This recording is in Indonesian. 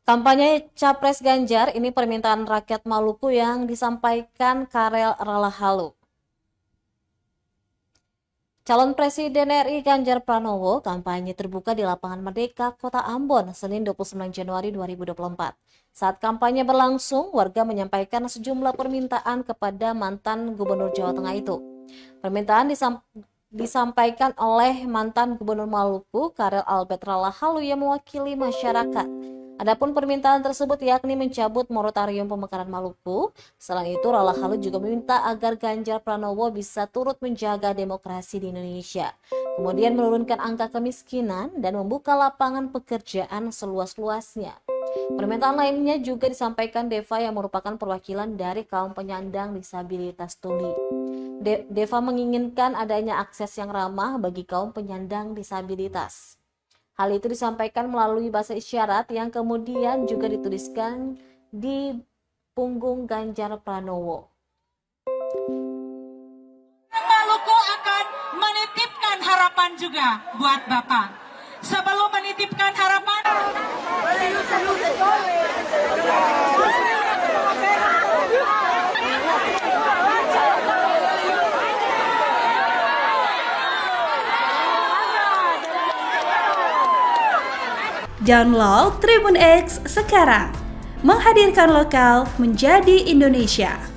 Kampanye Capres Ganjar ini permintaan rakyat Maluku yang disampaikan Karel Ralahalu. Calon Presiden RI Ganjar Pranowo kampanye terbuka di Lapangan Merdeka, Kota Ambon, Senin 29 Januari 2024. Saat kampanye berlangsung, warga menyampaikan sejumlah permintaan kepada mantan Gubernur Jawa Tengah itu. Permintaan disampaikan oleh mantan Gubernur Maluku, Karel Albert Ralahalu yang mewakili masyarakat. Adapun permintaan tersebut yakni mencabut moratorium pemekaran Maluku. Selain itu, Ralahalu juga meminta agar Ganjar Pranowo bisa turut menjaga demokrasi di Indonesia, kemudian menurunkan angka kemiskinan dan membuka lapangan pekerjaan seluas-luasnya. Permintaan lainnya juga disampaikan Deva yang merupakan perwakilan dari kaum penyandang disabilitas tuli. Deva menginginkan adanya akses yang ramah bagi kaum penyandang disabilitas. Hal itu disampaikan melalui bahasa isyarat yang kemudian juga dituliskan di punggung Ganjar Pranowo. Maluku akan menitipkan harapan juga buat Bapak. Sebelum menitipkan harapan, download Tribun X sekarang, menghadirkan lokal menjadi Indonesia.